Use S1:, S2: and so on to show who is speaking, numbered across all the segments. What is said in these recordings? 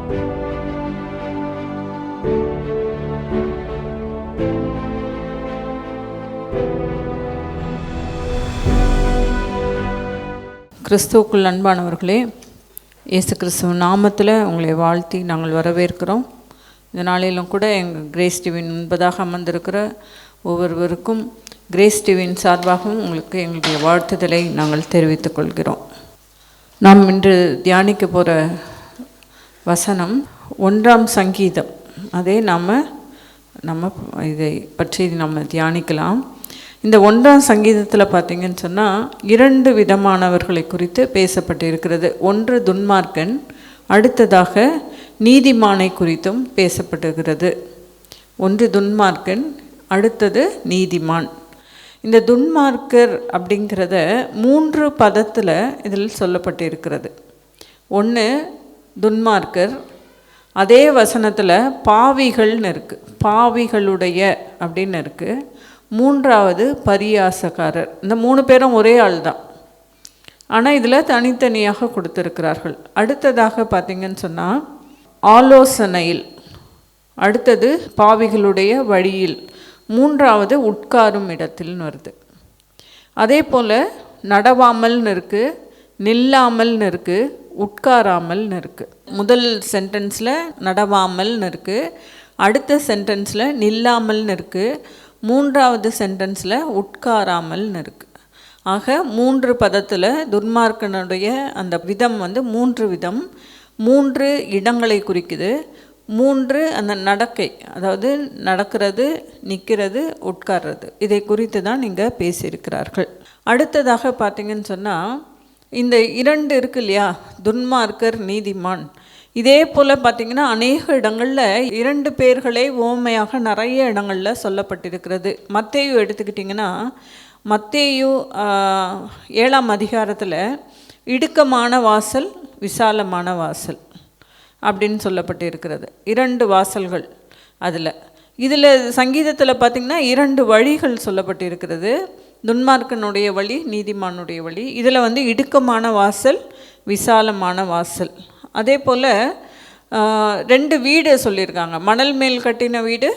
S1: கிறிஸ்துவுக்குள் அன்பானவர்களே, இயேசு கிறிஸ்துவ நாமத்தில் உங்களை வாழ்த்தி நாங்கள் வரவேற்கிறோம். இந்த நாளிலும் கூட எங்கள் கிரேஸ் டிவியின் முன்பதாக அமர்ந்திருக்கிற ஒவ்வொருவருக்கும் கிரேஸ் டிவியின் சார்பாகவும் உங்களுக்கு எங்களுடைய வாழ்த்துதலை நாங்கள் தெரிவித்துக் கொள்கிறோம். நாம் இன்று தியானிக்க போகிற வசனம் 1ஆம் சங்கீதம். அதே நம்ம இதை பற்றி நம்ம தியானிக்கலாம். இந்த 1ஆம் சங்கீதத்தில் பார்த்திங்கன்னு சொன்னால் 2 விதமானவர்களை குறித்து பேசப்பட்டு இருக்கிறது. ஒன்று துன்மார்க்கன், அடுத்ததாக நீதிமானை குறித்தும் பேசப்பட்டிருக்கிறது. ஒன்று துன்மார்க்கன், அடுத்தது நீதிமான். இந்த துன்மார்க்கர் அப்படிங்கிறத 3 பதத்தில் இதில் சொல்லப்பட்டு இருக்கிறது. ஒன்று துன்மார்க்கர், அதே வசனத்தில் பாவிகள்னு இருக்குது, பாவிகளுடைய அப்படின்னு இருக்குது. 3வது பரியாசக்காரர். இந்த 3 பேரும் ஒரே ஆள் தான், ஆனால் இதில் தனித்தனியாக கொடுத்துருக்கிறார்கள். அடுத்ததாக பார்த்திங்கன்னு சொன்னால் ஆலோசனையில், அடுத்தது பாவிகளுடைய வழியில், 3வது உட்காரும் இடத்தில்னு வருது. அதே போல் நடவாமல்னு இருக்குது, நில்லாமல்னு இருக்குது, உட்காராமல்னு இருக்குது. முதல் சென்டென்ஸில் நடவாமல்னு இருக்குது, அடுத்த சென்டென்ஸில் நில்லாமல்னு இருக்குது, 3வது சென்டென்ஸில் உட்காராமல்னு இருக்குது. ஆக 3 பதத்தில் துன்மார்க்கனுடைய அந்த விதம் 3 விதம், 3 இடங்களை குறிக்குது. 3 அந்த நடக்கை, அதாவது நடக்கிறது, நிற்கிறது, உட்கார்றது, இதை குறித்து தான் இங்கே பேசியிருக்கிறார்கள். அடுத்ததாக பார்த்திங்கன்னு சொன்னால் இந்த 2 இருக்கு இல்லையா, துன்மார்க்கர் நீதிமான். இதே போல் பார்த்திங்கன்னா அநேக இடங்களில் 2 பேர்களை உவமையாக நிறைய இடங்களில் சொல்லப்பட்டிருக்கிறது. மத்தேயு எடுத்துக்கிட்டிங்கன்னா, மத்தேயு 7ஆம் அதிகாரத்தில் இடுக்கமான வாசல், விசாலமான வாசல் அப்படின்னு சொல்லப்பட்டு இருக்கிறது. 2 வாசல்கள். இதில் சங்கீதத்தில் பார்த்திங்கன்னா 2 வழிகள் சொல்லப்பட்டு இருக்கிறது. துன்மார்க்கனுடைய வழி, நீதிமானுடைய வழி. இதில் இடுக்கமான வாசல், விசாலமான வாசல். அதே போல் 2 வீடு சொல்லியிருக்காங்க. மணல் மேல் கட்டின வீடு,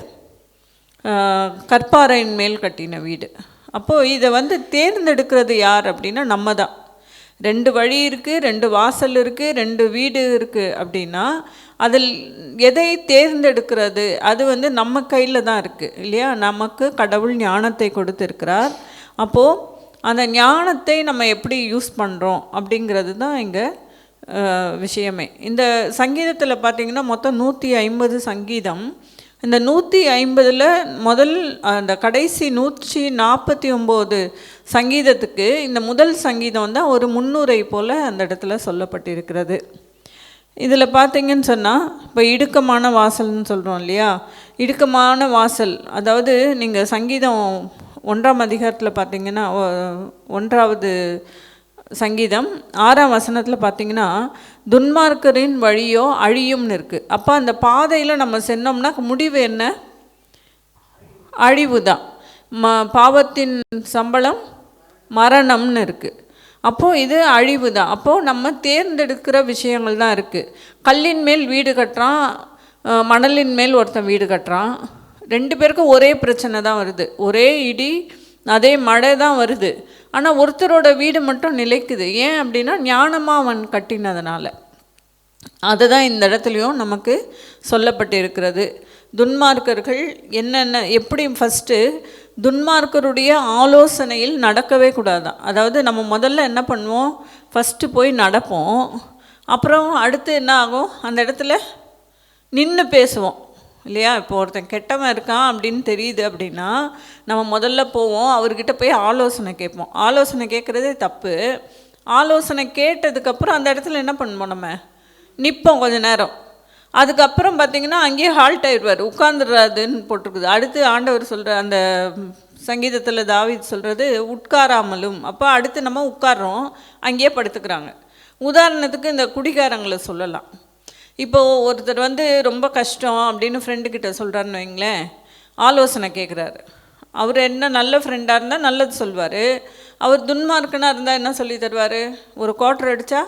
S1: கற்பாறையின் மேல் கட்டின வீடு. அப்போது இதை தேர்ந்தெடுக்கிறது யார் அப்படின்னா நம்ம தான். 2 வழி இருக்குது, 2 வாசல் இருக்குது, 2 வீடு இருக்குது அப்படின்னா அதில் எதை தேர்ந்தெடுக்கிறது அது நம்ம கையில் தான் இருக்குது இல்லையா. நமக்கு கடவுள் ஞானத்தை கொடுத்துருக்கிறார். அப்போது அந்த ஞானத்தை நம்ம எப்படி யூஸ் பண்ணுறோம் அப்படிங்கிறது தான் இங்கே விஷயமே. இந்த சங்கீதத்தில் பார்த்திங்கன்னா மொத்தம் 150 சங்கீதம். இந்த 150ல் முதல் அந்த கடைசி 149 சங்கீதத்துக்கு இந்த முதல் சங்கீதம் தான் ஒரு முன்னுரை போல் அந்த இடத்துல சொல்லப்பட்டிருக்கிறது. இதில் பார்த்திங்கன்னு சொன்னால் இப்போ இடுக்கமான வாசல்னு சொல்கிறோம் இல்லையா. இடுக்கமான வாசல், அதாவது நீங்கள் சங்கீதம் 1ஆம் அதிகாரத்தில் பார்த்திங்கன்னா 1வது சங்கீதம் 6ஆம் வசனத்தில் பார்த்திங்கன்னா துன்மார்க்கரின் வழியோ அழியும்னு இருக்குது. அப்போ அந்த பாதையில் நம்ம சென்னோம்னா முடிவு என்ன? அழிவு தான். பாவத்தின் சம்பளம் மரணம்னு இருக்குது. அப்போது இது அழிவு தான். அப்போது நம்ம தேர்ந்தெடுக்கிற விஷயங்கள் தான் இருக்குது. கல்லின் மேல் வீடு கட்டுறான், மணலின் மேல் ஒருத்தன் வீடு கட்டுறான். 2 பேருக்கும் ஒரே பிரச்சனை தான் வருது, ஒரே இடி, அதே மழை தான் வருது. ஆனால் ஒருத்தரோட வீடு மட்டும் நிலைக்குது. ஏன் அப்படின்னா ஞானமாக அவன் கட்டினதுனால. அதுதான் இந்த இடத்துலையும் நமக்கு சொல்லப்பட்டு இருக்கிறது. துன்மார்க்கர்கள் எப்படி ஃபஸ்ட்டு துன்மார்க்கருடைய ஆலோசனையில் நடக்கவே கூடாதான். அதாவது நம்ம முதல்ல என்ன பண்ணுவோம், ஃபஸ்ட்டு போய் நடப்போம். அப்புறம் அடுத்து என்ன ஆகும், அந்த இடத்துல நின்று பேசுவோம் இல்லையா. இப்போ ஒருத்தன் கெட்டவன் இருக்கான் அப்படின்னு தெரியுது அப்படின்னா நம்ம முதல்ல போவோம், அவர்கிட்ட போய் ஆலோசனை கேட்போம். ஆலோசனை கேட்குறதே தப்பு. ஆலோசனை கேட்டதுக்கப்புறம் அந்த இடத்துல என்ன பண்ணுவோம், நம்ம நிற்போம் கொஞ்ச நேரம். அதுக்கப்புறம் பார்த்திங்கன்னா அங்கேயே ஹால்ட் ஆயிடுவார், உட்காந்துடுறாதுன்னு போட்டிருக்குது. அடுத்து ஆண்டவர் சொல்கிற அந்த சங்கீதத்தில் தாவீது சொல்கிறது உட்காராமலும். அப்போ அடுத்து நம்ம உட்கார்றோம், அங்கேயே படுத்துக்கிறாங்க. உதாரணத்துக்கு இந்த குடிகாரங்களை சொல்லலாம். இப்போது ஒருத்தர் ரொம்ப கஷ்டம் அப்படின்னு ஃப்ரெண்டுக்கிட்ட சொல்கிறாருன்னு வைங்களேன், ஆலோசனை கேட்குறாரு. அவர் என்ன நல்ல ஃப்ரெண்டாக இருந்தால் நல்லது சொல்வார். அவர் துன்மார்க்கனாக இருந்தால் என்ன சொல்லி தருவார், ஒரு குவார்ட்டர் அடித்தா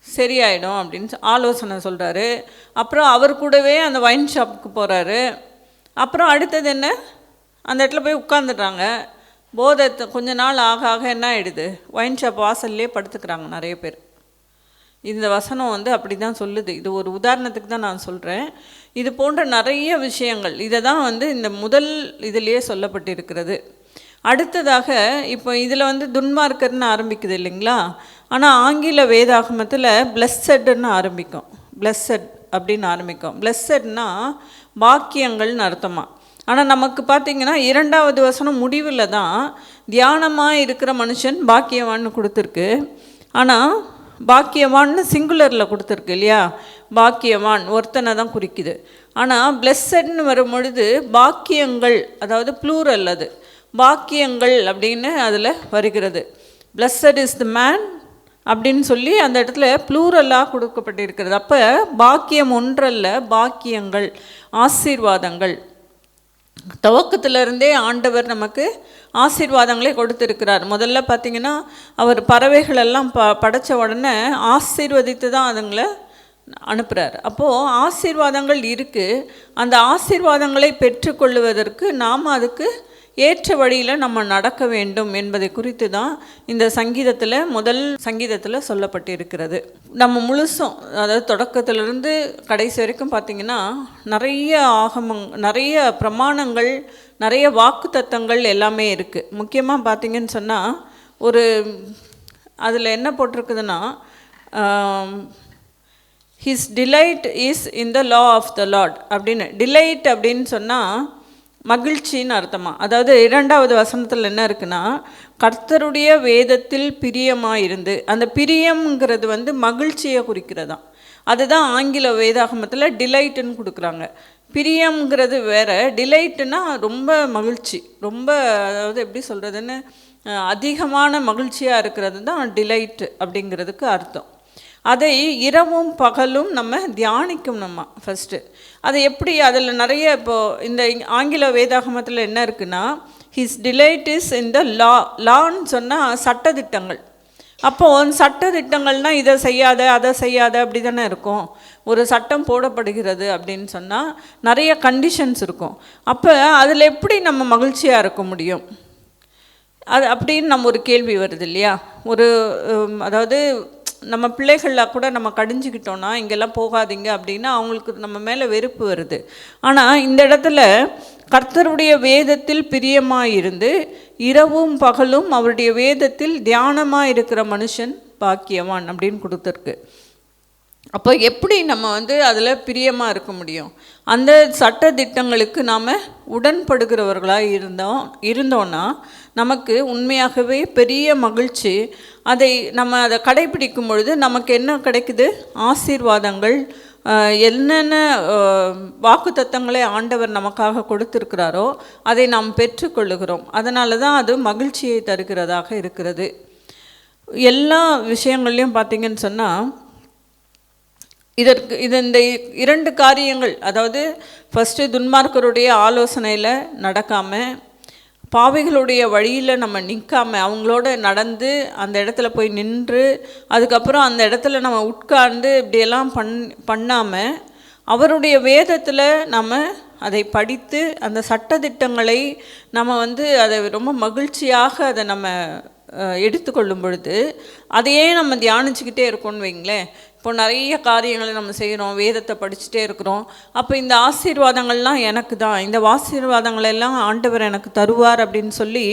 S1: சரியாயிடும் அப்படின்னு ஆலோசனை சொல்கிறாரு. அப்புறம் அவர் கூடவே அந்த வைன் ஷாப்புக்கு போகிறாரு. அப்புறம் அடுத்தது என்ன, அந்த இடத்துல போய் உட்காந்துடுறாங்க. போதை கொஞ்ச நாள் ஆக ஆக என்ன ஆகிடுது, வைன் ஷாப் வாசல்லே படுத்துக்கிறாங்க நிறைய பேர். இந்த வசனம் வந்து அப்படி தான் சொல்லுது. இது ஒரு உதாரணத்துக்கு தான் நான் சொல்கிறேன். இது போன்ற நிறைய விஷயங்கள் இதை தான் வந்து இந்த முதல் இதிலேயே சொல்லப்பட்டிருக்கிறது. அடுத்ததாக இப்போ இதில் வந்து துன்மார்க்கர்னு ஆரம்பிக்குது இல்லைங்களா, ஆனால் ஆங்கில வேதாகமத்தில் பிளஸ்ஸட்னு ஆரம்பிக்கும். பிளஸ்ஸட் அப்படின்னு ஆரம்பிக்கும். பிளஸ்ஸட்னா பாக்கியங்கள்னு அர்த்தமாக. ஆனால் நமக்கு பார்த்திங்கன்னா 2வது வசனம் முடிவில் தான் தியானமாக இருக்கிற மனுஷன் பாக்கியவான்னு கொடுத்துருக்கு. ஆனால் பாக்கியவான்னு சிங்குலரில் கொடுத்துருக்கு இல்லையா, பாக்கியவான் ஒருத்தனை தான் குறிக்குது. ஆனால் பிளஸ்ஸட்னு வரும்பொழுது பாக்கியங்கள், அதாவது ப்ளூரல், அது பாக்கியங்கள் அப்படின்னு அதில் வருகிறது. பிளஸ்ஸட் இஸ் த மேன் அப்படின்னு சொல்லி அந்த இடத்துல ப்ளூரலாக கொடுக்கப்பட்டிருக்கிறது. அப்போ பாக்கியம் ஒன்றல்ல, பாக்கியங்கள், ஆசீர்வாதங்கள். துவக்கத்திலிருந்தே ஆண்டவர் நமக்கு ஆசீர்வாதங்களே கொடுத்துருக்கிறார். முதல்ல பார்த்திங்கன்னா அவர் பறவைகளெல்லாம் படைத்த உடனே ஆசீர்வதித்து தான் அதுங்களை அனுப்புகிறார். அப்போது ஆசீர்வாதங்கள் இருக்குது. அந்த ஆசீர்வாதங்களை பெற்றுக்கொள்வதற்கு நாம் அதுக்கு ஏற்ற வழியில் நம்ம நடக்க வேண்டும் என்பதை குறித்து தான் இந்த சங்கீதத்தில், முதல் சங்கீதத்தில் சொல்லப்பட்டிருக்கிறது. நம்ம முழுசும், அதாவது தொடக்கத்திலிருந்து கடைசி வரைக்கும் பார்த்திங்கன்னா நிறைய நிறைய பிரமாணங்கள், நிறைய வாக்குத்தத்தங்கள் எல்லாமே இருக்குது. முக்கியமாக பார்த்திங்கன்னு சொன்னால் ஒரு அதில் என்ன போட்டிருக்குதுன்னா, his delight is in the law of the Lord அப்படின்னு. டிலைட் அப்படின்னு சொன்னால் மகிழ்ச்சின்னு அர்த்தமாக. அதாவது 2வது வசனத்தில் என்ன இருக்குன்னா, கர்த்தருடைய வேதத்தில் பிரியமாக இருந்து, அந்த பிரியம்ங்கிறது வந்து மகிழ்ச்சியை குறிக்கிறதான். அதுதான் ஆங்கில வேதாகமத்தில் டிலைட்டுன்னு கொடுக்குறாங்க. பிரியம்ங்கிறது வேறு, டிலைட்டுன்னா ரொம்ப மகிழ்ச்சி, ரொம்ப, அதாவது எப்படி சொல்கிறதுன்னு, அதிகமான மகிழ்ச்சியாக இருக்கிறது தான் டிலைட்டு அப்படிங்கிறதுக்கு அர்த்தம். அதை இரவும் பகலும் நம்ம தியானிக்கும். நம்ம ஃபஸ்ட்டு அதை எப்படி, அதில் நிறைய இப்போது இந்த ஆங்கில வேதாகமத்தில் என்ன இருக்குன்னா, his delight is in the லா. லான்னு சொன்னால் சட்டத்திட்டங்கள். அப்போது சட்டத்திட்டங்கள்னால் இதை செய்யாத அதை செய்யாத அப்படி தானே இருக்கும். ஒரு சட்டம் போடப்படுகிறது அப்படின்னு சொன்னால் நிறைய கண்டிஷன்ஸ் இருக்கும். அப்போ அதில் எப்படி நம்ம மகிழ்ச்சியாக இருக்க முடியும், அது அப்படின்னு நம்ம ஒரு கேள்வி வருது இல்லையா. ஒரு அதாவது நம்ம பிள்ளைகளில் கூட நம்ம கடிஞ்சிக்கிட்டோன்னா இங்கெல்லாம் போகாதீங்க அப்படின்னா அவங்களுக்கு நம்ம மேலே வெறுப்பு வருது. ஆனால் இந்த இடத்துல கர்த்தருடைய வேதத்தில் பிரியமாக இருந்து இரவும் பகலும் அவருடைய வேதத்தில் தியானமாக இருக்கிற மனுஷன் பாக்கியவான் அப்படின்னு கொடுத்துருக்கு. அப்போ எப்படி நம்ம வந்து அதில் பிரியமாக இருக்க முடியும்? அந்த சட்ட திட்டங்களுக்கு நாம் உடன்படுகிறவர்களாக இருந்தோன்னா நமக்கு உண்மையாகவே பெரிய மகிழ்ச்சி. அதை கடைபிடிக்கும் பொழுது நமக்கு என்ன கிடைக்குது? ஆசீர்வாதங்கள். என்னென்ன வாக்குத்தத்தங்களை ஆண்டவர் நமக்காக கொடுத்துருக்கிறாரோ அதை நாம் பெற்றுக்கொள்ளுகிறோம். அதனால தான் அது மகிழ்ச்சியை தருகிறதாக இருக்கிறது. எல்லா விஷயங்கள்லையும் பார்த்திங்கன்னு சொன்னால் இது இந்த 2 காரியங்கள், அதாவது ஃபஸ்ட்டு துன்மார்க்கருடைய ஆலோசனையில் நடக்காமல், பாவிகளுடைய வழியில் நம்ம நிற்காமல், அவங்களோட நடந்து அந்த இடத்துல போய் நின்று அதுக்கப்புறம் அந்த இடத்துல நம்ம உட்கார்ந்து இப்படியெல்லாம் பண்ணாமல் அவருடைய வேதத்தில் நம்ம அதை படித்து அந்த சட்டதிட்டங்களை நம்ம வந்து அதை ரொம்ப மகிழ்ச்சியாக அதை நம்ம எடுத்துக்கொள்ளும் பொழுது அதையே நம்ம தியானிச்சுக்கிட்டே இருக்கோன்னு வைங்களேன். இப்போ நிறைய காரியங்களை நம்ம செய்கிறோம், வேதத்தை படிச்சுட்டே இருக்கிறோம். அப்போ இந்த ஆசீர்வாதங்கள்லாம் எனக்கு தான், இந்த ஆசீர்வாதங்களெல்லாம் ஆண்டவர் எனக்கு தருவார் அப்படின்னு சொல்லி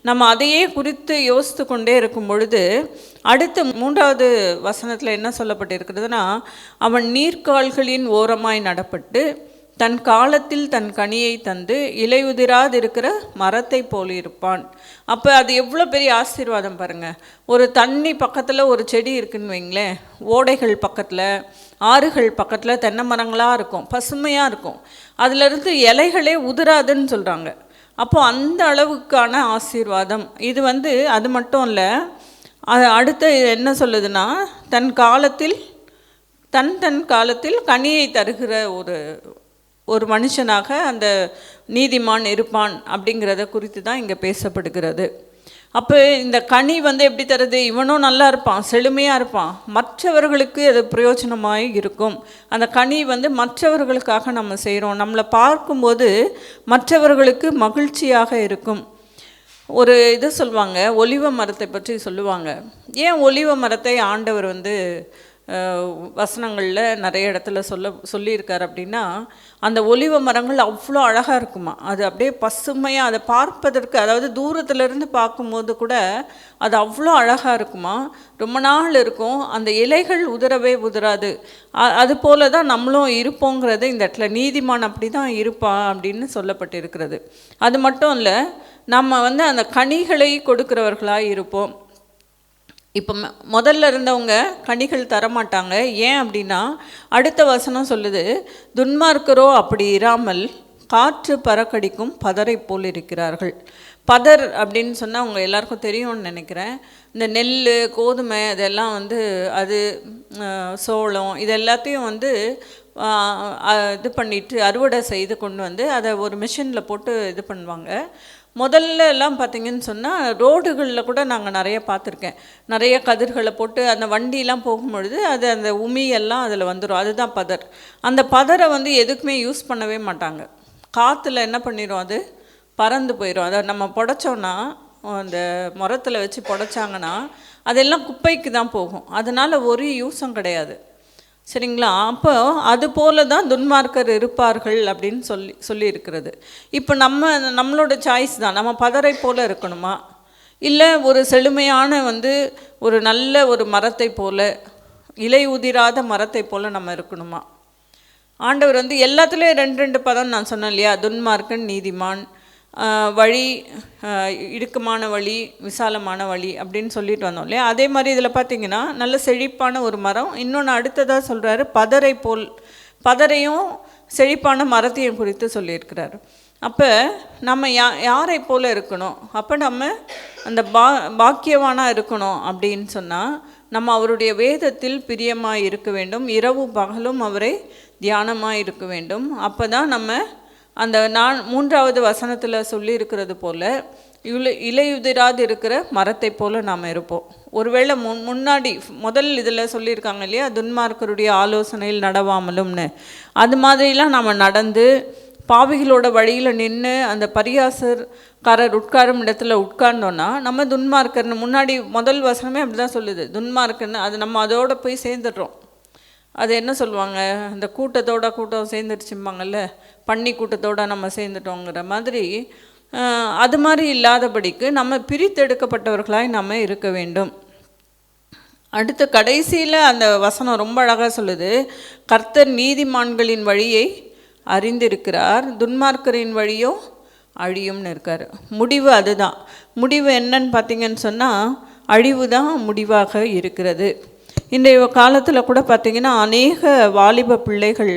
S1: நம்ம அதையே குறித்து யோசித்து கொண்டே இருக்கும் பொழுது அடுத்து 3வது வசனத்தில் என்ன சொல்லப்பட்டிருக்கிறதுனா, அவன் நீர்க்கால்களின் ஓரமாய் நடப்பட்டு தன் காலத்தில் தன் கனியை தந்து இலையுதிராது இருக்கிற மரத்தை போல் இருப்பான். அப்போ அது எவ்வளோ பெரிய ஆசீர்வாதம் பாருங்கள். ஒரு தண்ணி பக்கத்தில் ஒரு செடி இருக்குதுன்னு வைங்களேன், ஓடைகள் பக்கத்தில், ஆறுகள் பக்கத்தில் தென்னை மரங்களாக இருக்கும், பசுமையாக இருக்கும், அதிலிருந்து இலைகளே உதிராதுன்னு சொல்கிறாங்க. அப்போது அந்த அளவுக்கான ஆசீர்வாதம் இது வந்து. அது மட்டும் இல்லை, அது அடுத்து என்ன சொல்லுதுன்னா, தன் காலத்தில் கனியை தருகிற ஒரு மனுஷனாக அந்த நீதிமான் இருப்பான் அப்படிங்கிறத குறித்து தான் இங்கே பேசப்படுகிறது. அப்போ இந்த கனி வந்து எப்படி தருது? இவனும் நல்லா இருப்பான், செழுமையாக இருப்பான், மற்றவர்களுக்கு அது பிரயோஜனமாக இருக்கும். அந்த கனி வந்து மற்றவர்களுக்காக நம்ம செய்கிறோம், நம்மளை பார்க்கும்போது மற்றவர்களுக்கு மகிழ்ச்சியாக இருக்கும். ஒரு இது சொல்லுவாங்க, ஒலிவ மரத்தை பற்றி சொல்லுவாங்க. ஏன் ஒலிவ மரத்தை ஆண்டவர் வந்து வசனங்களில் நிறைய இடத்துல சொல்லியிருக்கார் அப்படின்னா, அந்த ஒலிவ மரங்கள் அவ்வளோ அழகாக இருக்குமா, அது அப்படியே பசுமையாக, அதை பார்ப்பதற்கு, அதாவது தூரத்துலேருந்து பார்க்கும்போது கூட அது அவ்வளோ அழகாக இருக்குமா, ரொம்ப நாள் இருக்கும், அந்த இலைகள் உதிரவே உதிராது. அது போல தான் நம்மளும் இருப்போங்கிறது இந்த இடத்துல. நீதிமான் அப்படி தான் இருப்பான் அப்படின்னு சொல்லப்பட்டிருக்கிறது. அது மட்டும் இல்லை, நம்ம வந்து அந்த கனிகளை கொடுக்கிறவர்களாக இருப்போம். இப்போ முதல்ல இருந்தவங்க கனிகள் தரமாட்டாங்க. ஏன் அப்படின்னா, அடுத்த வசனம் சொல்லுது, துன்மார்க்கரோ அப்படி இராமல் காற்று பறக்கடிக்கும் பதரை போல் இருக்கிறார்கள். பதர் அப்படின்னு சொன்னால் அவங்க எல்லாருக்கும் தெரியும்னு நினைக்கிறேன். இந்த நெல், கோதுமை இதெல்லாம் வந்து அது சோளம் இது எல்லாத்தையும் வந்து இது பண்ணிட்டு அறுவடை செய்து கொண்டு வந்து அதை ஒரு மிஷினில் போட்டு இது பண்ணுவாங்க. முதல்ல எல்லாம் பார்த்திங்கன்னு சொன்னால் ரோடுகளில் கூட நாங்கள் நிறைய பார்த்துருக்கேன். நிறைய கதிர்களை போட்டு அந்த வண்டியெலாம் போகும்பொழுது அது அந்த உமியெல்லாம் அதில் வந்துடும். அதுதான் பதர். அந்த பதரை வந்து எதுக்குமே யூஸ் பண்ணவே மாட்டாங்க. காற்றுல என்ன பண்ணிடும், அது பறந்து போயிடும். அதை நம்ம புடைச்சோன்னா, அந்த மரத்தில் வச்சு புடைச்சாங்கன்னா அதெல்லாம் குப்பைக்கு தான் போகும். அதனால் ஒரு யூஸும் கிடையாது. சரிங்களா? அப்போ அது போல தான் துன்மார்க்கர் இருப்பார்கள் அப்படின்னு சொல்லியிருக்கிறது. இப்போ நம்மளோட சாய்ஸ் தான். நம்ம பதரை போல் இருக்கணுமா, இல்லை ஒரு செழுமையான வந்து ஒரு நல்ல ஒரு மரத்தை போல், இலை உதிராத மரத்தை போல் நம்ம இருக்கணுமா? ஆண்டவர் வந்து எல்லாத்துலேயும் 2 பதம் நான் சொன்னேன் இல்லையா, துன்மார்க்கன், நீதிமான், வழி இடுக்கமான வழி, விசாலமான வழி அப்படின்னு சொல்லிட்டு வந்தோம் இல்லையா. அதே மாதிரி இதில் பார்த்திங்கன்னா நல்ல செழிப்பான ஒரு மரம். இன்னொன்று அடுத்ததாக சொல்கிறாரு, பதரை போல், பதரையும் செழிப்பான மரத்தையும் குறித்து சொல்லியிருக்கிறாரு. அப்போ நம்ம யாரை போல் இருக்கணும்? அப்போ நம்ம அந்த பாக்கியவானாக இருக்கணும் அப்படின்னு சொன்னால் நம்ம அவருடைய வேதத்தில் பிரியமாக இருக்க வேண்டும், இரவு பகலும் அவரை தியானமாக இருக்க வேண்டும். அப்போ தான் நம்ம அந்த 3வது வசனத்தில் சொல்லியிருக்கிறது போல் இலையுதிராது இருக்கிற மரத்தை போல் நாம் இருப்போம். ஒருவேளை முன்னாடி முதல் இதில் சொல்லியிருக்காங்க இல்லையா, துன்மார்க்கருடைய ஆலோசனையில் நடவாமலும்னு, அது மாதிரிலாம் நம்ம நடந்து பாவிகளோட வழியில் நின்று அந்த பரியாசக்காரர் உட்காரும் இடத்துல உட்கார்ந்தோன்னா நம்ம துன்மார்க்கர்னு, முன்னாடி முதல் வசனமே அப்படி தான் சொல்லுது, துன்மார்க்கர்னு. அது நம்ம அதோடு போய் சேர்ந்துடுறோம். அது என்ன சொல்லுவாங்க, அந்த கூட்டம் சேர்ந்துடுச்சும்பாங்கல்ல, பன்னி கூட்டத்தோடு நம்ம சேர்ந்துட்டோங்கிற மாதிரி. அது மாதிரி இல்லாதபடிக்கு நம்ம பிரித்தெடுக்கப்பட்டவர்களாய் நம்ம இருக்க வேண்டும். அடுத்த கடைசியில் அந்த வசனம் ரொம்ப அழகாக சொல்லுது, கர்த்தர் நீதிமான்களின் வழியை அறிந்திருக்கிறார், துன்மார்க்கரின் வழியோ அழியும்னு இருக்கார். முடிவு அதுதான். முடிவு என்னன்னு பார்த்திங்கன்னு சொன்னால் அழிவு தான் முடிவாக இருக்கிறது. இன்றைய காலத்தில் கூட பார்த்திங்கன்னா அநேக வாலிப பிள்ளைகள்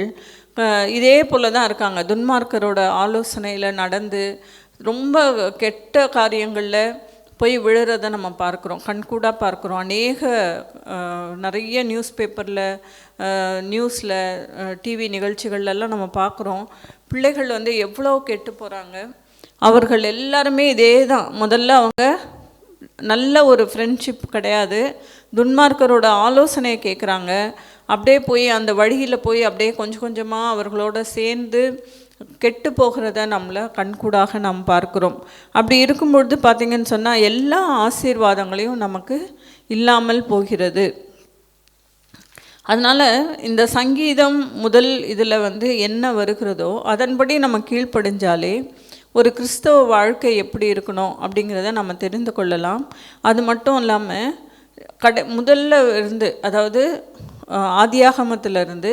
S1: இதே போல் தான் இருக்காங்க. துன்மார்க்கரோட ஆலோசனையில் நடந்து ரொம்ப கெட்ட காரியங்களில் போய் விழுறதை நம்ம பார்க்குறோம், கண்கூடாக பார்க்குறோம். நிறைய நியூஸ் பேப்பரில், நியூஸில், டிவி நிகழ்ச்சிகள்லாம் நம்ம பார்க்குறோம். பிள்ளைகள் வந்து எவ்வளோ கெட்டு போகிறாங்க. அவர்கள் எல்லாருமே இதே தான். முதல்ல அவங்க நல்ல ஒரு ஃப்ரெண்ட்ஷிப் கிடையாது, துன்மார்க்கரோட ஆலோசனையை கேட்குறாங்க. அப்படியே போய் அந்த வழியில் போய் அப்படியே கொஞ்சம் கொஞ்சமாக அவர்களோட சேர்ந்து கெட்டு போகிறத நம்மளை கண்கூடாக நாம் பார்க்குறோம். அப்படி இருக்கும்பொழுது பார்த்திங்கன்னு சொன்னால் எல்லா ஆசீர்வாதங்களையும் நமக்கு இல்லாமல் போகிறது. அதனால் இந்த சங்கீதம் முதல் இதில் வந்து என்ன வருகிறதோ அதன்படி நம்ம கீழ்ப்படிஞ்சாலே ஒரு கிறிஸ்தவ வாழ்க்கை எப்படி இருக்கணும் அப்படிங்கிறத நம்ம தெரிந்து கொள்ளலாம். அது மட்டும் இல்லாமல் முதல்ல இருந்து, அதாவது ஆதியாகமத்திலிருந்து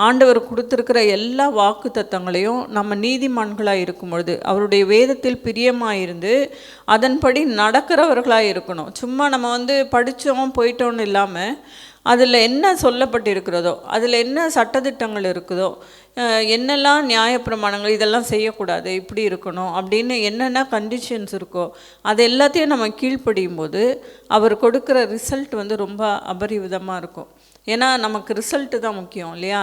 S1: ஆண்டவர் கொடுத்துருக்கிற எல்லா வாக்கு தத்தங்களையும் நம்ம நீதிமான்களாக இருக்கும் பொழுது, அவருடைய வேதத்தில் பிரியமாக இருந்து அதன்படி நடக்கிறவர்களாக இருக்கணும். சும்மா நம்ம வந்து படித்தோம் போயிட்டோன்னு இல்லாமல் அதில் என்ன சொல்லப்பட்டிருக்கிறதோ, அதில் என்ன சட்டத்திட்டங்கள் இருக்குதோ, என்னெல்லாம் நியாயப்பிரமாணங்கள் இதெல்லாம் செய்யக்கூடாது, இப்படி இருக்கணும் அப்படின்னு என்னென்ன கண்டிஷன்ஸ் இருக்கோ அது எல்லாத்தையும் நம்ம கீழ்ப்படியும் போது அவர் கொடுக்குற ரிசல்ட் வந்து ரொம்ப அபரிவிதமாக இருக்கும். ஏன்னா நமக்கு ரிசல்ட்டு தான் முக்கியம் இல்லையா?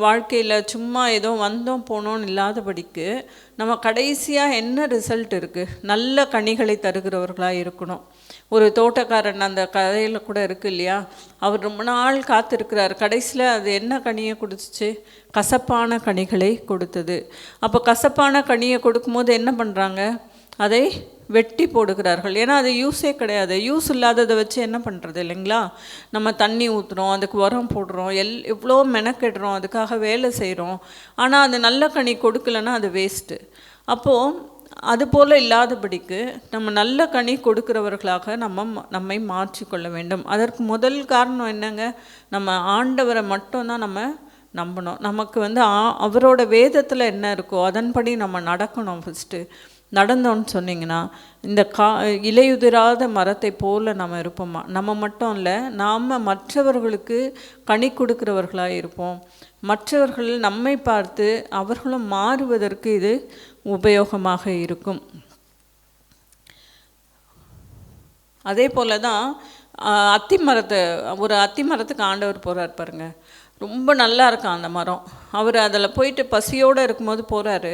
S1: வாழ்க்கையில் சும்மா ஏதோ வந்தோம் போனோன்னு இல்லாதபடிக்கு நம்ம கடைசியாக என்ன ரிசல்ட் இருக்குது, நல்ல கனிகளை தருகிறவர்களாக இருக்கணும். ஒரு தோட்டக்காரன் அந்த கதையில் கூட இருக்குது இல்லையா? அவர் ரொம்ப நாள் காத்திருக்கிறார், கடைசியில் அது என்ன கனியை கொடுத்துச்சு? கசப்பான கனிகளை கொடுத்தது. அப்போ கசப்பான கனியை கொடுக்கும்போது என்ன பண்ணுறாங்க? அதை வெட்டி போடுகிறார்கள். ஏன்னா அது யூஸே கிடையாது. யூஸ் இல்லாததை வச்சு என்ன பண்ணுறது இல்லைங்களா? நம்ம தண்ணி ஊற்றுறோம், அதுக்கு உரம் போடுறோம், எவ்வளோ மெனக்கெடுறோம், அதுக்காக வேலை செய்கிறோம். ஆனால் அது நல்ல கனி கொடுக்கலன்னா அது வேஸ்ட்டு. அப்போது அதுபோல் இல்லாதபடிக்கு நம்ம நல்ல கனி கொடுக்கிறவர்களாக நம்மை மாற்றிக்கொள்ள வேண்டும். அதற்கு முதல் காரணம் என்னங்க? நம்ம ஆண்டவரை மட்டும்தான் நம்ம நம்பணும். நமக்கு அவரோட வேதத்தில் என்ன இருக்கோ அதன்படி நம்ம நடக்கணும். ஃபஸ்ட்டு நடந்தோன்னு சொன்னிங்கன்னா இந்த இலையுதிராத மரத்தை போல் நம்ம இருப்போமா? நம்ம மட்டும் இல்லை, நாம் மற்றவர்களுக்கு கனி கொடுக்கிறவர்களாக இருப்போம். மற்றவர்கள் நம்மை பார்த்து அவர்களும் மாறுவதற்கு இது உபயோகமாக இருக்கும். அதே போல் தான் ஒரு அத்தி மரத்துக்கு ஆண்டவர் போகிறார் பாருங்க. ரொம்ப நல்லா இருக்கான் அந்த மரம். அவர் அதில் போயிட்டு பசியோடு இருக்கும்போது போகிறாரு,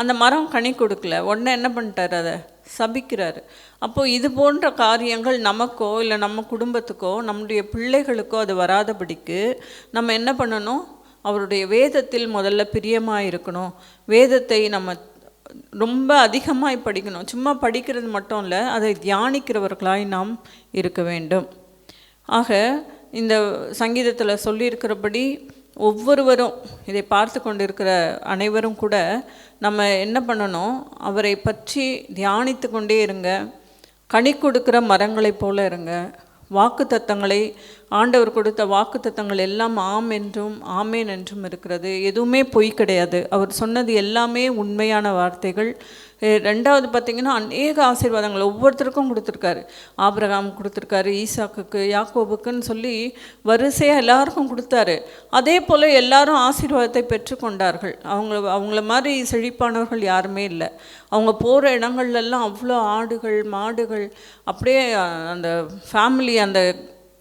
S1: அந்த மரம் கனி கொடுக்கல. உடனே என்ன பண்ணிட்டார்? அதை சபிக்கிறாரு. அப்போது இது போன்ற காரியங்கள் நமக்கோ இல்லை நம்ம குடும்பத்துக்கோ நம்முடைய பிள்ளைகளுக்கோ அது வராதபடிக்கு நம்ம என்ன பண்ணணும்? அவருடைய வேதத்தில் முதல்ல பிரியமாக இருக்கணும். வேதத்தை நம்ம ரொம்ப அதிகமாக படிக்கணும். சும்மா படிக்கிறது மட்டும் இல்லை, அதை தியானிக்கிறவர்களாய் நாம் இருக்க வேண்டும். ஆக இந்த சங்கீதத்தில் சொல்லியிருக்கிறபடி ஒவ்வொருவரும், இதை பார்த்து கொண்டிருக்கிற அனைவரும் கூட நம்ம என்ன பண்ணணும்? அவரை பற்றி தியானித்து கொண்டே இருங்க. கனி கொடுக்கிற மரங்களைப் போல இருங்க. வாக்குத்தத்தங்களை, ஆண்டவர் கொடுத்த வாக்குத்தத்தங்கள் எல்லாம் ஆம் என்றும் ஆமேன் என்றும் இருக்கிறது. எதுவுமே பொய் கிடையாது. அவர் சொன்னது எல்லாமே உண்மையான வார்த்தைகள். ரெண்டாவது பார்த்திங்கன்னா, அநேக ஆசீர்வாதங்கள் ஒவ்வொருத்தருக்கும் கொடுத்துருக்காரு. ஆபிரகாம் கொடுத்துருக்காரு, ஈசாக்குக்கு, யாக்கோபுக்குன்னு சொல்லி வரிசையாக எல்லாருக்கும் கொடுத்தாரு. அதே போல் எல்லாரும் ஆசீர்வாதத்தை பெற்றுக்கொண்டார்கள். அவங்கள மாதிரி செழிப்பானவர்கள் யாருமே இல்லை. அவங்க போகிற இடங்கள்லாம் அவ்வளோ ஆடுகள் மாடுகள், அப்படியே அந்த ஃபேமிலி அந்த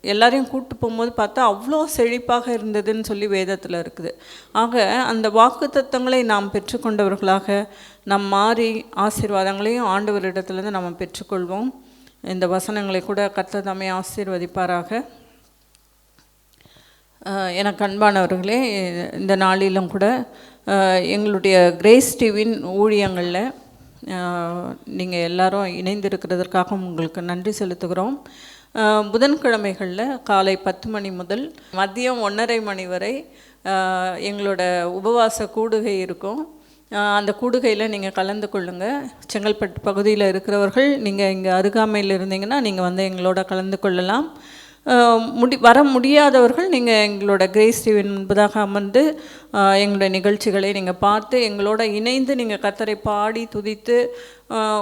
S1: எல்லாரையும் கூப்பிட்டு போகும்போது பார்த்தா அவ்வளோ செழிப்பாக இருந்ததுன்னு சொல்லி வேதத்தில் இருக்குது. ஆக அந்த வாக்குத்தத்தங்களை நாம் பெற்றுக்கொண்டவர்களாக நம் மாறி ஆசீர்வாதங்களையும் ஆண்டவரிடத்துலேருந்து நம்ம பெற்றுக்கொள்வோம். இந்த வசனங்களை கூட கர்த்தர் தாமே ஆசீர்வதிப்பாராக. எனக்கு அன்பானவர்களே, இந்த நாளிலும் கூட எங்களுடைய கிரேஸ் டிவியின் ஊழியங்களில் நீங்கள் எல்லாரும் இணைந்திருக்கிறதற்காக உங்களுக்கு நன்றி செலுத்துகிறோம். புதன்கிழமைகளில் காலை 10 மணி முதல் மதியம் 1:30 மணி வரை எங்களோட உபவாச கூடுகை இருக்கும். அந்த கூடுகையில் நீங்கள் கலந்து கொள்ளுங்கள். செங்கல்பட்டு பகுதியில் இருக்கிறவர்கள் நீங்கள் இங்கே அருகாமையில் இருந்தீங்கன்னா நீங்கள் எங்களோட கலந்து கொள்ளலாம். வர முடியாதவர்கள் நீங்கள் எங்களோட கிரேஸ் டிவியின் முன்பதாக அமர்ந்து எங்களுடைய நிகழ்ச்சிகளை நீங்கள் பார்த்து எங்களோட இணைந்து நீங்கள் கர்த்தரை பாடி துதித்து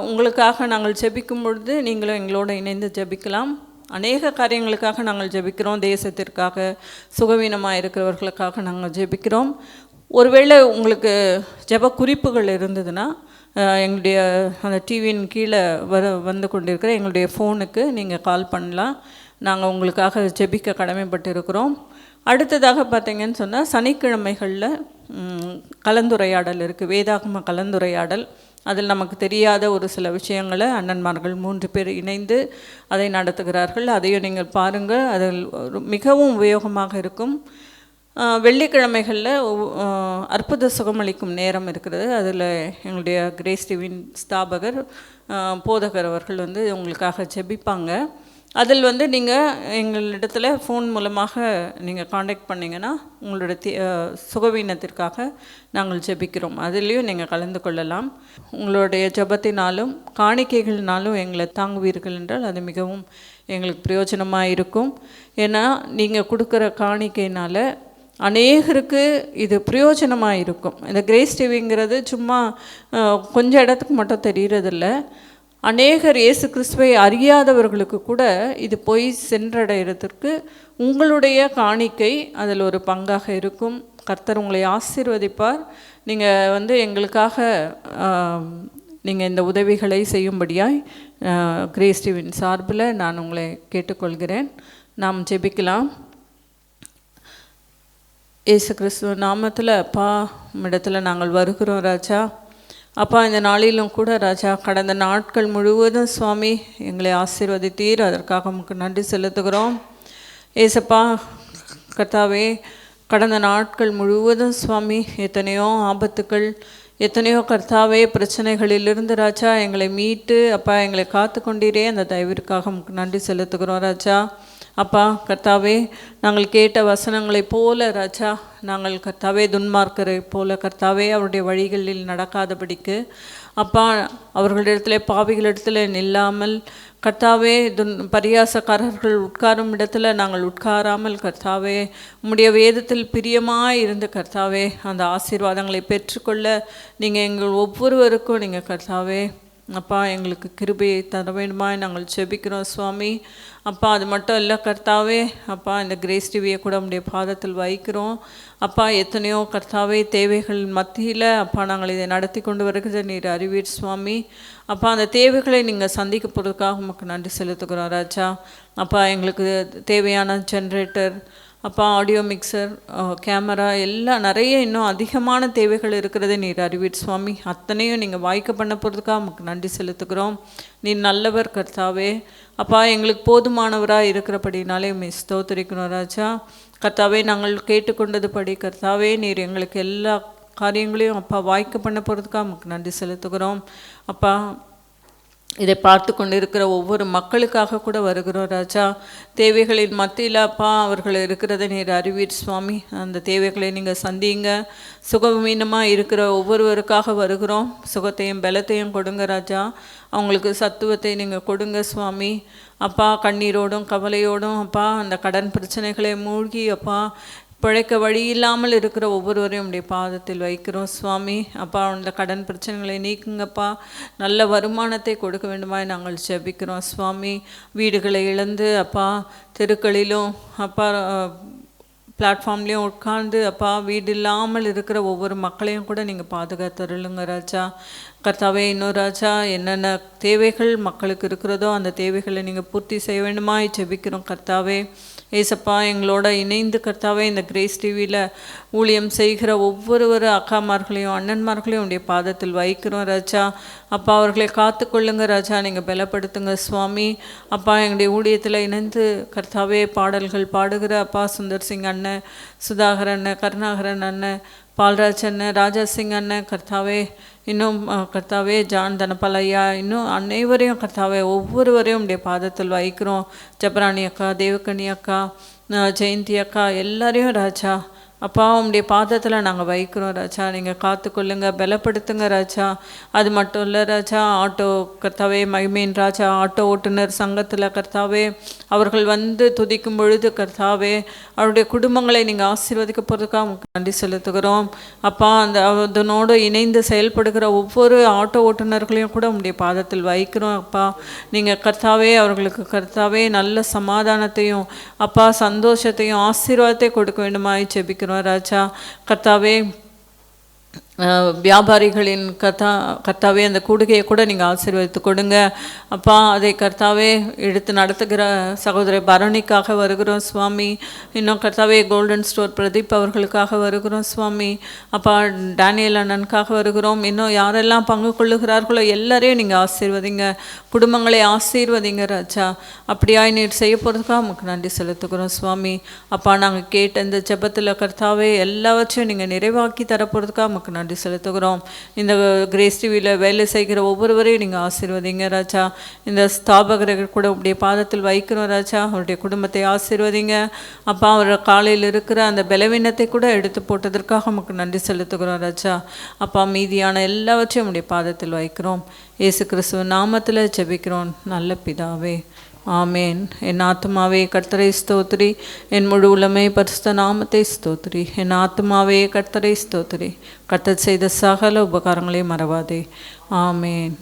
S1: உங்களுக்காக நாங்கள் ஜெபிக்கும் பொழுது நீங்களும் எங்களோட இணைந்து ஜெபிக்கலாம். அநேக காரியங்களுக்காக நாங்கள் ஜெபிக்கிறோம். தேசத்திற்காக, சுகவீனமாக இருக்கிறவர்களுக்காக நாங்கள் ஜெபிக்கிறோம். ஒருவேளை உங்களுக்கு ஜெப குறிப்புகள் இருந்ததுன்னா எங்களுடைய அந்த டிவியின் கீழே வந்து கொண்டிருக்கிற எங்களுடைய ஃபோனுக்கு நீங்கள் கால் பண்ணலாம். நாங்கள் உங்களுக்காக ஜெபிக்க கடமைப்பட்டு இருக்கிறோம். அடுத்ததாக பார்த்தீங்கன்னு சொன்னால் சனிக்கிழமைகளில் கலந்துரையாடல் இருக்குது, வேதாகம கலந்துரையாடல். அதில் நமக்கு தெரியாத ஒரு சில விஷயங்களை அண்ணன்மார்கள் 3 பேர் இணைந்து அதை நடத்துகிறார்கள். அதையும் நீங்கள் பாருங்கள், அதில் மிகவும் உபயோகமாக இருக்கும். வெள்ளிக்கிழமைகளில் அற்புத சுகமளிக்கும் நேரம் இருக்கிறது. அதில் எங்களுடைய கிரேஸ் டிவியின் ஸ்தாபகர் போதகர் அவர்கள் உங்களுக்காக ஜெபிப்பாங்க. அதில் நீங்கள் எங்களிடத்தில் ஃபோன் மூலமாக நீங்கள் காண்டாக்ட் பண்ணிங்கன்னா உங்களோட சுகவீனத்திற்காக நாங்கள் ஜெபிக்கிறோம். அதுலேயும் நீங்கள் கலந்து கொள்ளலாம். உங்களுடைய ஜெபத்தினாலும் காணிக்கைகள்னாலும் எங்களை தாங்குவீர்கள் என்றால் அது மிகவும் எங்களுக்கு பிரயோஜனமாக இருக்கும். ஏன்னா நீங்கள் கொடுக்குற காணிக்கையினால் அநேகருக்கு இது பிரயோஜனமாக இருக்கும். இந்த கிரேஸ் டிவிங்கிறது சும்மா கொஞ்சம் இடத்துக்கு மட்டும் தெரிகிறதில்ல. அநேகர் இயேசு கிறிஸ்துவை அறியாதவர்களுக்கு கூட இது போய் சென்றடைகிறதுக்கு உங்களுடைய காணிக்கை அதில் ஒரு பங்காக இருக்கும். கர்த்தர் உங்களை ஆசீர்வதிப்பார். நீங்கள் எங்களுக்காக நீங்கள் இந்த உதவிகளை செய்யும்படியாய் கிரேஸ் டிவியின் சார்பில் நான் உங்களை கேட்டுக்கொள்கிறேன். நாம் ஜெபிக்கலாம். இயேசு கிறிஸ்துவ நாமத்தில் அப்பா உம்மிடத்தில் நாங்கள் வருகிறோம் ராஜா. அப்பா இந்த நாளிலும் கூட ராஜா கடந்த நாட்கள் முழுவதும் சுவாமி எங்களை ஆசீர்வதித்தீர், அதற்காக உமக்கு நன்றி செலுத்துகிறோம். ஏசப்பா கர்த்தாவே, கடந்த நாட்கள் முழுவதும் சுவாமி எத்தனையோ ஆபத்துக்கள், எத்தனையோ கர்த்தாவே பிரச்சனைகளிலிருந்து ராஜா எங்களை மீட்டு அப்பா எங்களை காத்து கொண்டீரே, அந்த தயவிற்காக உமக்கு நன்றி செலுத்துகிறோம் ராஜா. அப்பா கர்த்தாவே, நாங்கள் கேட்ட வசனங்களைப் போல ராஜா நாங்கள் கர்த்தாவே துன்மார்க்கரை போல கர்த்தாவே அவருடைய வழிகளில் நடக்காதபடிக்கு அப்பா அவர்களிடத்தில் பாவிகளிடத்தில் நில்லாமல் கர்த்தாவே பரியாசக்காரர்கள் உட்காரும் இடத்துல நாங்கள் உட்காராமல் கர்த்தாவே உம்முடைய வேதத்தில் பிரியமாக இருந்து கர்த்தாவே அந்த ஆசீர்வாதங்களை பெற்றுக்கொள்ள நீங்கள் எங்கள் ஒவ்வொருவருக்கும் நீங்கள் கர்த்தாவே அப்பா எங்களுக்கு கிருபையை தர வேண்டுமாய் நாங்கள் ஜெபிக்கிறோம் சுவாமி. அப்பா அது மட்டும் இல்லை கர்த்தாவே, அப்பா இந்த கிரேஸ் டிவியை கூட உம்முடைய பாதத்தில் வைக்கிறோம். அப்பா எத்தனையோ கர்த்தாவே தேவைகள் மத்தியில் அப்பா நாங்கள் இதை நடத்தி கொண்டு வருகிற நீர் அறிவீர் சுவாமி. அப்பா அந்த தேவைகளை நீங்கள் சந்திக்க போகிறதுக்காக உமக்கு நன்றி செலுத்துகிறோம் ராஜா. அப்பா எங்களுக்கு தேவையான ஜென்ரேட்டர், அப்பா ஆடியோ மிக்சர், கேமரா எல்லாம் நிறைய இன்னும் அதிகமான தேவைகள் இருக்கிறத நீர் அறிவீர் சுவாமி. அத்தனையும் நீங்கள் வாய்க்க பண்ண போகிறதுக்காக நமக்கு நன்றி செலுத்துகிறோம். நீர் நல்லவர் கர்த்தாவே. அப்பா எங்களுக்கு போதுமானவராக இருக்கிறபடினாலே ஸ்தோத்திரிக்கணும் ராஜா. கர்த்தாவே நாங்கள் கேட்டுக்கொண்டது படி கர்த்தாவே நீர் எங்களுக்கு எல்லா காரியங்களையும் அப்பா வாய்க்க பண்ண போகிறதுக்காக நமக்கு நன்றி செலுத்துகிறோம். அப்பா இதை பார்த்து கொண்டு இருக்கிற ஒவ்வொரு மக்களுக்காக கூட வருகிறோம் ராஜா. தேவைகளின் மத்தியில் அப்பா அவர்கள் இருக்கிறத நீர் அறிவீர் சுவாமி. அந்த தேவைகளை நீங்கள் சந்திங்க. சுகவீனமாக இருக்கிற ஒவ்வொருவருக்காக வருகிறோம். சுகத்தையும் பலத்தையும் கொடுங்க ராஜா. அவங்களுக்கு சத்துவத்தை நீங்கள் கொடுங்க சுவாமி. அப்பா கண்ணீரோடும் கவலையோடும் அப்பா அந்த கடன் பிரச்சனைகளை மூழ்கி அப்பா பிழைக்க வழி இல்லாமல் இருக்கிற ஒவ்வொருவரையும் உடைய பாதத்தில் வைக்கிறோம் சுவாமி. அப்பா அந்த கடன் பிரச்சனைகளை நீக்குங்கப்பா. நல்ல வருமானத்தை கொடுக்க வேண்டுமாய் நாங்கள் ஜெபிக்கிறோம் சுவாமி. வீடுகளை இழந்து அப்பா தெருக்களிலும் அப்பா பிளாட்ஃபார்ம்லேயும் உட்கார்ந்து அப்பா வீடு இல்லாமல் இருக்கிற ஒவ்வொரு மக்களையும் கூட நீங்கள் பாதுகாத்துருளுங்க ராஜா. கர்த்தாவே இன்னும் ராஜா என்னென்ன தேவைகள் மக்களுக்கு இருக்கிறதோ அந்த தேவைகளை நீங்கள் பூர்த்தி செய்ய வேண்டுமாய் ஜெபிக்கிறோம் கர்த்தாவே. ஏசப்பா எங்களோட இணைந்து கர்த்தாவே இந்த கிரேஸ் டிவியில் ஊழியம் செய்கிற ஒவ்வொரு அக்காமார்களையும் அண்ணன்மார்களையும் உடைய பாதத்தில் வைக்கிறோம் ராஜா. அப்பா அவர்களை காத்துக்கொள்ளுங்க ராஜா. நீங்கள் பலப்படுத்துங்க சுவாமி. அப்பா எங்களுடைய ஊழியத்தில் இணைந்து கர்த்தாவே பாடல்கள் பாடுகிற அப்பா சுந்தர் சிங் அண்ணன், சுதாகர் அண்ணன், கருணாகரன் அண்ணன், பால்ராஜ் அண்ணன், ராஜா சிங் அண்ணன் கர்த்தாவே, இன்னும் கர்த்தாவே ஜான் தனபால் ஐயா, இன்னும் அனைவரையும் கர்த்தாவே ஒவ்வொருவரையும் உடைய பாதத்தில் வைக்கிறோம். ஜபராணி அக்கா, தேவக்கனி அக்கா, ஜெயந்தி அக்கா எல்லாரையும் ராஜா அப்பா உம்முடைய பாதத்தில் நாங்கள் வைக்கிறோம் ராஜா. நீங்கள் காத்துக்கொள்ளுங்க, பலப்படுத்துங்க ராஜா. அது மட்டும் இல்லை ராஜா, ஆட்டோ கர்த்தாவே மகிமேன் ராஜா ஆட்டோ ஓட்டுநர் சங்கத்தில் கர்த்தாவே அவர்கள் வந்து துதிக்கும் பொழுது கர்த்தாவே அவருடைய குடும்பங்களை நீங்கள் ஆசீர்வதிக்க போகிறதுக்காக உங்களுக்கு நன்றி செலுத்துகிறோம் அப்பா. அதனோடு இணைந்து செயல்படுகிற ஒவ்வொரு ஆட்டோ ஓட்டுநர்களையும் கூட உம்முடைய பாதத்தில் வைக்கிறோம் அப்பா. நீங்கள் கர்த்தாவே அவர்களுக்கு கர்த்தாவே நல்ல சமாதானத்தையும் அப்பா சந்தோஷத்தையும் ஆசீர்வாதத்தை கொடுக்க வேண்டுமாய் ஜெபிக்கிறோம் ராஜா. கர்த்தாவே வியாபாரிகளின் கர்த்தாவே அந்த கூடுகையை கூட நீங்கள் ஆசீர்வதித்து கொடுங்க அப்பா. அதை கர்த்தாவே எடுத்து நடத்துகிற சகோதரி பரணிக்காக வருகிறோம் சுவாமி. இன்னும் கர்த்தாவே கோல்டன் ஸ்டோர் பிரதீப் அவர்களுக்காக வருகிறோம் சுவாமி. அப்பா டேனியல் அண்ணனுக்காக வருகிறோம். இன்னும் யாரெல்லாம் பங்கு கொள்ளுகிறார்களோ எல்லாரையும் நீங்கள் ஆசீர்வதிங்க, குடும்பங்களை ஆசீர்வதிங்க ராஜா. அப்படியாய் நீர் செய்ய போகிறதுக்காக நமக்கு நன்றி செலுத்துகிறோம் சுவாமி. அப்பா நாங்கள் கேட்ட இந்த ஜெபத்தில் கர்த்தாவே எல்லாவற்றையும் நீங்கள் நிறைவாக்கி தரப்போகிறதுக்காக நமக்கு நன்றி செலுத்துகிறோம். இந்த கிரேஸ் டிவியில் வேலை செய்கிற ஒவ்வொருவரையும் நீங்கள் ஆசீர்வதிங்க ராஜா. இந்த ஸ்தாபகர்கள் கூட உடைய பாதத்தில் வைக்கிறோம் ராஜா. அவருடைய குடும்பத்தை ஆசீர்வதிங்க அப்பா. அவர் காலையில் இருக்கிற அந்த பலவீனத்தை கூட எடுத்து போட்டதற்காக நமக்கு நன்றி செலுத்துகிறோம் ராஜா. அப்பா மீதியான எல்லாவற்றையும் உடைய பாதத்தில் வைக்கிறோம். இயேசு கிறிஸ்துவ நாமத்தில் ஜெபிக்கிறோம் நல்ல பிதாவே, ஆமேன். என் ஆத்மாவே கர்த்தரை ஸ்தோத்திரி, என் முழு உலமே பரிசுத்த நாமத்தை ஸ்தோத்திரி. என் ஆத்மாவே கர்த்தரை ஸ்தோத்திரி, கர்த்தர் செய்த சகல உபகாரங்களையும் மறவாதே. ஆமேன்.